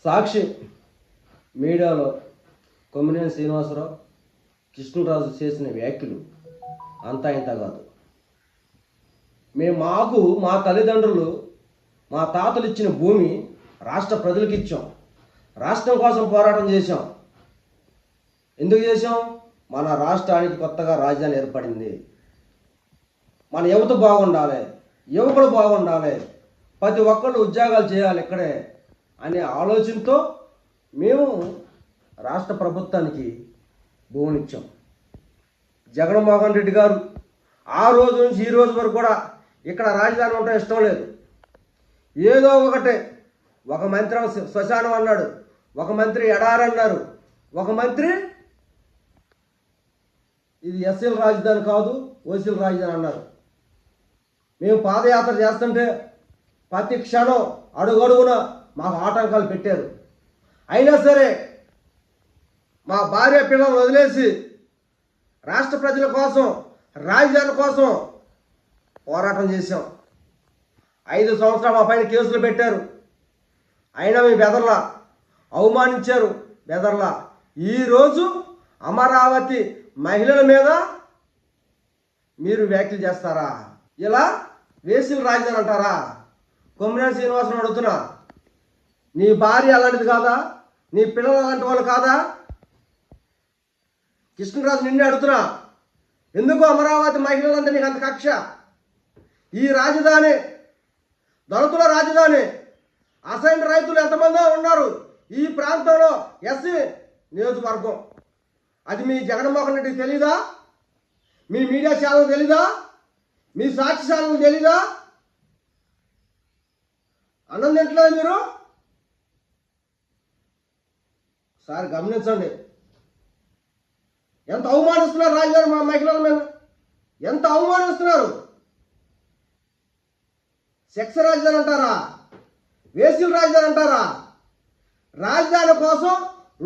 సాక్షి మీడియాలో కొమ్మినేని శ్రీనివాసరావు కృష్ణరాజు చేసిన వ్యాఖ్యలు అంతా ఇంత కాదు. మాకు మా తల్లిదండ్రులు మా తాతలు ఇచ్చిన భూమి రాష్ట్ర ప్రజలకు ఇచ్చాం. రాష్ట్రం కోసం పోరాటం చేశాం. ఎందుకు చేశాం? మన రాష్ట్రానికి కొత్తగా రాజధాని ఏర్పడింది. మన యువత బాగుండాలి, యువకులు బాగుండాలి, ప్రతి ఒక్కళ్ళు ఉద్యోగాలు చేయాలి ఇక్కడే అనే ఆలోచనతో మేము రాష్ట్ర ప్రభుత్వానికి భూమినిచ్చాం. జగన్మోహన్ రెడ్డి గారు ఆ రోజు నుంచి ఈ రోజు వరకు కూడా ఇక్కడ రాజధాని ఉండటం ఇష్టం లేదు. ఏదో ఒకటే, ఒక మంత్రి శ్మశానం అన్నాడు, ఒక మంత్రి ఎడారి అన్నారు, ఒక మంత్రి ఇది ఎస్సీల రాజధాని కాదు ఓసీల రాజధాని అన్నారు. మేము పాదయాత్ర చేస్తుంటే ప్రతి క్షణం అడుగడుగున మాకు ఆటంకాలు పెట్టారు. అయినా సరే మా భార్య పిల్లలను వదిలేసి రాష్ట్ర ప్రజల కోసం రాజధాని కోసం పోరాటం చేశాం. 5 సంవత్సరాలు మా పైన కేసులు పెట్టారు. అయినా మేము బెదర్లా, అవమానించారు బెదర్లా. ఈరోజు అమరావతి మహిళల మీద మీరు వ్యాఖ్యలు చేస్తారా? ఇలా వేసిన రాజధాని అంటారా? కొమ్మినేని శ్రీనివాసరావు అడుగుతున్నా, నీ భార్య అలాంటిది కాదా? నీ పిల్లలు అలాంటి వాళ్ళు కాదా? కృష్ణరాజు నిన్నే అడుగుతున్నా, ఎందుకు అమరావతి మహిళలంటే నీకు అంత కక్ష? ఈ రాజధాని దళితుల రాజధాని. అసైన్ రైతులు ఎంతమందో ఉన్నారు ఈ ప్రాంతంలో, ఎస్సీ నియోజకవర్గం. అది మీ జగన్మోహన్ రెడ్డికి తెలీదా? మీ మీడియా ఛానల్ తెలీదా? మీ సాక్షి ఛానల్ తెలీదా? అన్నం తింటలేదు మీరు? సార్ గమనించండి, ఎంత అవమానిస్తున్నారు రాజధాని మా మహిళల మీద, ఎంత అవమానిస్తున్నారు. సెక్స్ రాజధాని అంటారా? వేసీల రాజధాని అంటారా? రాజధాని కోసం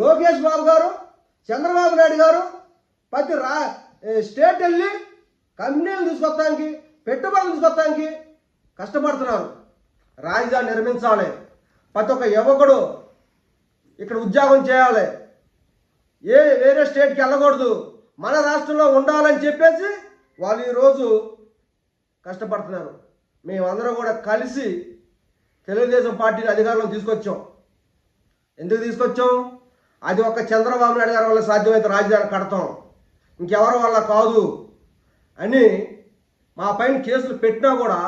లోకేష్ బాబు గారు, చంద్రబాబు నాయుడు గారు ప్రతి స్టేట్ వెళ్ళి కంపెనీలు తీసుకొస్తానికి, పెట్టుబడులు తీసుకొస్తానికి కష్టపడుతున్నారు. రాజధాని నిర్మించాలి, ప్రతి ఒక్క యువకుడు ఇక్కడ ఉద్యోగం చేయాలి, వేరే స్టేట్కి వెళ్ళకూడదు, మన రాష్ట్రంలో ఉండాలని చెప్పేసి వాళ్ళు ఈరోజు కష్టపడుతున్నారు. మేమందరం కూడా కలిసి తెలుగుదేశం పార్టీని అధికారంలో తీసుకొచ్చాం. ఎందుకు తీసుకొచ్చాం? అది ఒక చంద్రబాబు నాయుడు గారి వల్ల సాధ్యమైతే రాజధాని కడతాం, ఇంకెవరి వల్ల కాదు అని మా పైన కేసులు పెట్టినా కూడా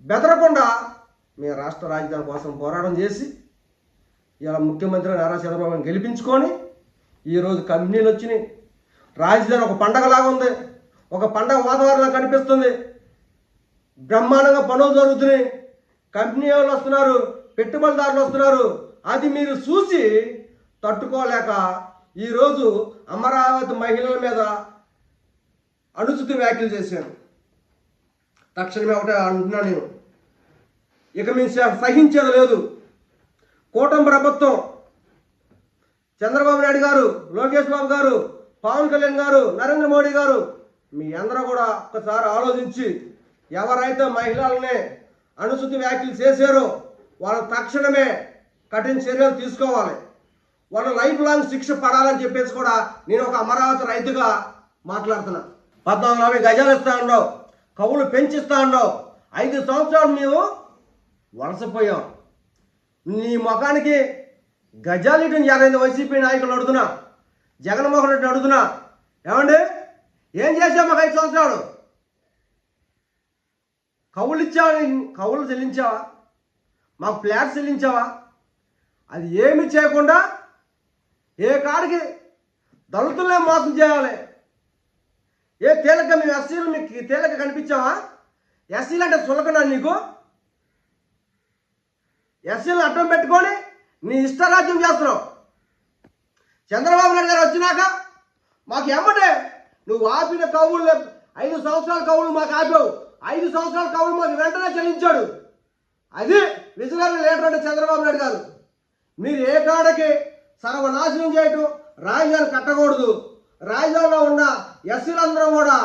బెదరకుండా మేము రాష్ట్ర రాజధాని కోసం పోరాటం చేసి ఇలా ముఖ్యమంత్రి నారా చంద్రబాబుని గెలిపించుకొని ఈరోజు కంపెనీలు వచ్చినాయి. రాజధాని ఒక పండగలాగా ఉంది, ఒక పండగ వాతావరణం కనిపిస్తుంది. బ్రహ్మాండంగా పనులు జరుగుతున్నాయి, కంపెనీ వాళ్ళు వస్తున్నారు, పెట్టుబడిదారులు వస్తున్నారు. అది మీరు చూసి తట్టుకోలేక ఈరోజు అమరావతి మహిళల మీద అనుచిత వ్యాఖ్యలు చేశారు. తక్షణమే ఒకటే అంటున్నా నేను, ఇక మేము సహించేది లేదు. కూటమి ప్రభుత్వం, చంద్రబాబు నాయుడు గారు, లోకేష్ బాబు గారు, పవన్ కళ్యాణ్ గారు, నరేంద్ర మోడీ గారు, మీ అందరూ కూడా ఒక్కసారి ఆలోచించి ఎవరైతే మహిళలనే అనుచిత వ్యాఖ్యలు చేశారో వాళ్ళ తక్షణమే కఠిన చర్యలు తీసుకోవాలి. వాళ్ళు లైఫ్ లాంగ్ శిక్ష పడాలని చెప్పేసి కూడా నేను ఒక అమరావతి రైతుగా మాట్లాడుతున్నా. 14,40 గజాలు ఇస్తా ఉన్నావు, కవులు పెంచిస్తా ఉన్నావు. 5 సంవత్సరాలు మేము వలసపోయాం. నీ ముఖానికి గజాలు ఇటు జరిగింది. వైసీపీ నాయకులు అడుగుతున్నా, జగన్మోహన్ రెడ్డి అడుగుతున్నా, ఏమండి ఏం చేసావు మాకు 5 సంవత్సరాలు? కవులు ఇచ్చావా? కవులు చెల్లించావా? మాకు ఫ్లాట్స్ చెల్లించావా? అది ఏమి చేయకుండా ఏ కాడికి దళితులనే మోసం చేయాలి. ఏ తేలిక మేము ఎస్సీలు మీకు తేలిక కనిపించావా? ఎస్సీలు అంటే సులకనా నీకు? ఎస్సీలు అడ్డం పెట్టుకొని నీ ఇష్టరాజ్యం చేస్తున్నావు. చంద్రబాబు నాయుడు గారు వచ్చినాక మాకు ఎమ్మటే నువ్వు ఆపిన కవులు 5 సంవత్సరాల కవులు మాకు ఆపావు. 5 సంవత్సరాల కవులు మాకు వెంటనే చెల్లించాడు. అది విజనరీ లీడర్ అంటే చంద్రబాబు నాయుడు గారు. మీరు ఏ కాడకి సర్వనాశనం చేయటం, రాజధాని కట్టకూడదు. రాజధానిలో ఉన్న ఎస్సీలందరూ కూడా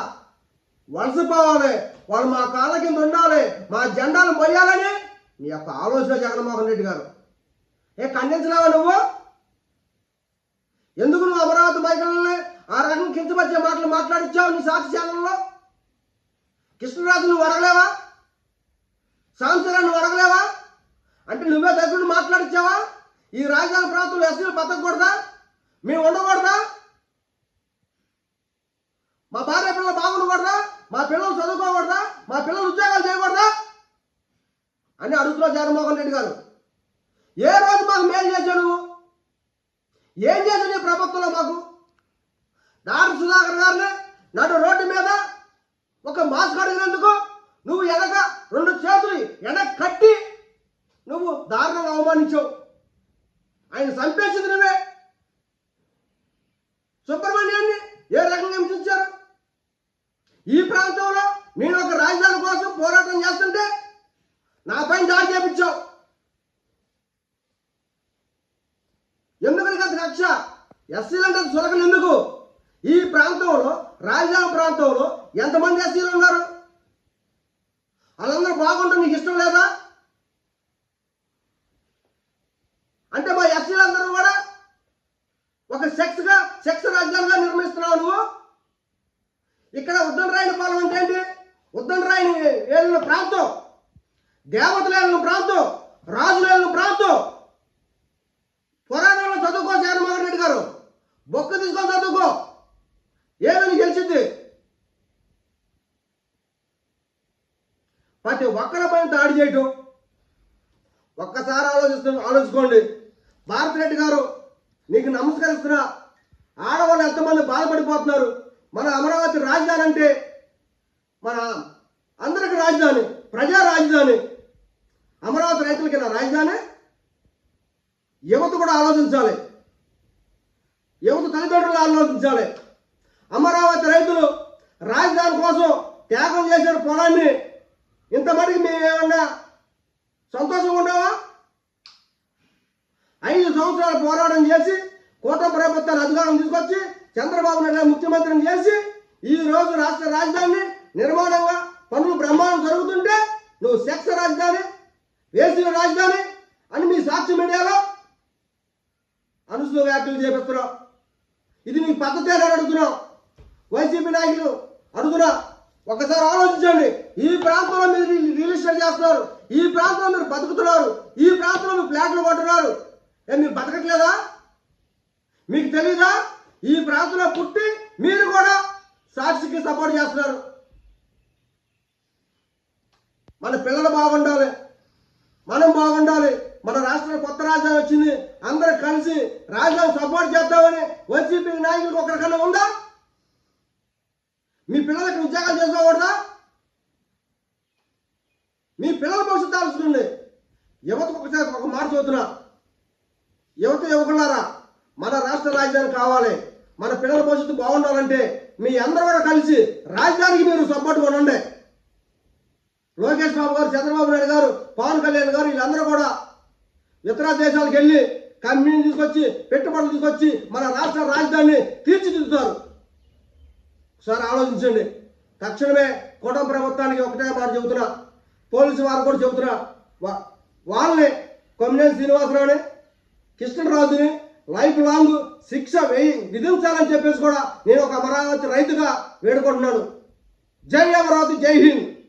వలసపోవాలి, వాళ్ళు మా కాళ్ళ కింద ఉండాలి, మా జెండాలు మొయ్యాలని మీ యొక్క ఆలోచన జగన్మోహన్ రెడ్డి గారు. ఖండించలేవా నువ్వు? ఎందుకు నువ్వు అమరావతి మహిళల్ని ఆ రకం కించపరిచే మాటలు మాట్లాడించావు నీ సాక్షి ఛానల్లో? కృష్ణరాజు నువ్వు అడగలేవా? సాంసరావు నువ్వు అడగలేవా? అంటే నువ్వే దగ్గర మాట్లాడించావా? ఈ రాజధాని ప్రాంతంలో ఎస్సీలు బతకూడదా? మేము ఉండకూడదా? మా భార్య పిల్లలు బాగుండకూడదా? మా పిల్లలు చదువుకోకూడదా? మా పిల్లలు ఉద్యోగాలు చేయకూడదా అని అడుగుతున్నావు జగన్మోహన్ రెడ్డి గారు. ఏ రోజు మాకు మేలు చేశావు నువ్వు? ఏం చేశావు నీ ప్రభుత్వంలో మాకు? దారి సుధాకర్ గారిని నడు రోడ్డు మీద ఒక మాస్క్ అడిగినందుకు నువ్వు వెనక 2 చేతులు వెనక కట్టి నువ్వు దారుణంగా అవమానించావు. ఆయన చంపేసింది నువ్వే. సుబ్రహ్మణ్యాన్ని ఏ రకంగా హింసించారు? ఈ ప్రాంతంలో నేను ఒక రాజధాని కోసం పోరాటం చేస్తుంటే నా పైన దాడి చేపించావు. ఎందుకు నీకు అంత కక్ష? ఎస్సీలంటే సురకలు ఎందుకు? ఈ ప్రాంతంలో రాజధాని ప్రాంతంలో ఎంతమంది ఎస్సీలు ఉన్నారు? వాళ్ళందరూ బాగుంటే నీకు ఇష్టం లేదా? అంటే మా ఎస్సీలందరూ కూడా ఒక సెక్స్ రాజధానిగా నిర్మిస్తున్నావు నువ్వు. ఇక్కడ ఉద్దండరాయని పాలన అంటే ఏంటి? ఉద్దండరాయని ఏలిన ప్రాంతం, దేవతలు ఏలిన ప్రాంతం, రాజులు ఏలిన ప్రాంతం. పురాణంలో చదువుకో జగన్మోహన్ రెడ్డి గారు, బొక్క తీసుకొని చదువుకో, ఏదని గెలిచింది. ప్రతి ఒక్కరి పైన దాడి చేయటం ఒక్కసారి ఆలోచించుకోండి. భారతిరెడ్డి గారు నీకు నమస్కరిస్తున్నా. ఆడవాళ్ళు ఎంతమంది బాధపడిపోతున్నారు. మన అమరావతి రాజధాని అంటే మన అందరికి రాజధాని, ప్రజా రాజధాని. అమరావతి రైతులకి నా రాజధాని. యువత కూడా ఆలోచించాలి, యువత తల్లిదండ్రులు ఆలోచించాలి. అమరావతి రైతులు రాజధాని కోసం త్యాగం చేసిన పొలాన్ని ఇంతమందికి మేమేమన్నా సంతోషంగా ఉండవా? 5 సంవత్సరాలు పోరాటం చేసి కూటమి ప్రభుత్వాన్ని అధికారం తీసుకొచ్చి చంద్రబాబు నాయుడు ముఖ్యమంత్రిని చేసి ఈ రోజు రాష్ట్ర రాజధాని నిర్మాణంగా పనులు బ్రహ్మాండం జరుగుతుంటే నువ్వు సెక్స్ రాజధాని, వేసిన రాజధాని అని మీ సాక్షి మీడియాలో అనుసూయ వ్యాఖ్యలు చేపిస్తున్నావు. ఇది నీ పద్ధతి అని అడుగుతున్నావు. వైసీపీ నాయకులు అడుగుతున్నా, ఒకసారి ఆలోచించండి. ఈ ప్రాంతంలో మీరు రియల్ ఎస్టేట్ చేస్తున్నారు, ఈ ప్రాంతంలో మీరు బతుకుతున్నారు, ఈ ప్రాంతంలో మీరు ఫ్లాట్లు కొంటున్నారు. మీరు బతకట్లేదా? మీకు తెలీదా? ఈ ప్రాంతంలో పుట్టి మీరు కూడా సాక్షికి సపోర్ట్ చేస్తున్నారు. మన పిల్లలు బాగుండాలి, మనం బాగుండాలి. మన రాష్ట్రంలో కొత్త రాజధాని వచ్చింది, అందరూ కలిసి రాజధాని సపోర్ట్ చేద్దామని వైసీపీ నాయకులకు ఒకరికన్నా ఉందా? మీ పిల్లలకి ఉద్యోగాలు చేసుకోకూడదా? మీ పిల్లల భవిష్యత్తు ఆలోచించండి. యువతకు ఒక మాట చదువుతున్నా, యువకులారా, మన రాష్ట్ర రాజధాని కావాలి, మన పిల్లల భవిష్యత్తు బాగుండాలంటే మీ అందరూ కూడా కలిసి రాజధానికి మీరు సపోర్ట్గా ఉండండి. లోకేష్ బాబు గారు, చంద్రబాబు నాయుడు గారు, పవన్ కళ్యాణ్ గారు వీళ్ళందరూ కూడా ఇతర దేశాలకు వెళ్ళి కంపెనీలు తీసుకొచ్చి పెట్టుబడులు తీసుకొచ్చి మన రాష్ట్ర రాజధానిని తీర్చిదిద్దుతారు. ఒకసారి ఆలోచించండి. తక్షణమే కూటమి ప్రభుత్వానికి ఒకటే మాట చెబుతున్నా, పోలీసు వారు కూడా చెబుతున్నా, వాళ్ళని కొమ్మినేని శ్రీనివాసరావుని, కృష్ణరాజుని లైఫ్ లాంగ్ శిక్ష విధించాలని చెప్పేసి కూడా నేను ఒక అమరావతి రైతుగా వేడుకుంటున్నాను. జై అమరావతి, జై హింద్.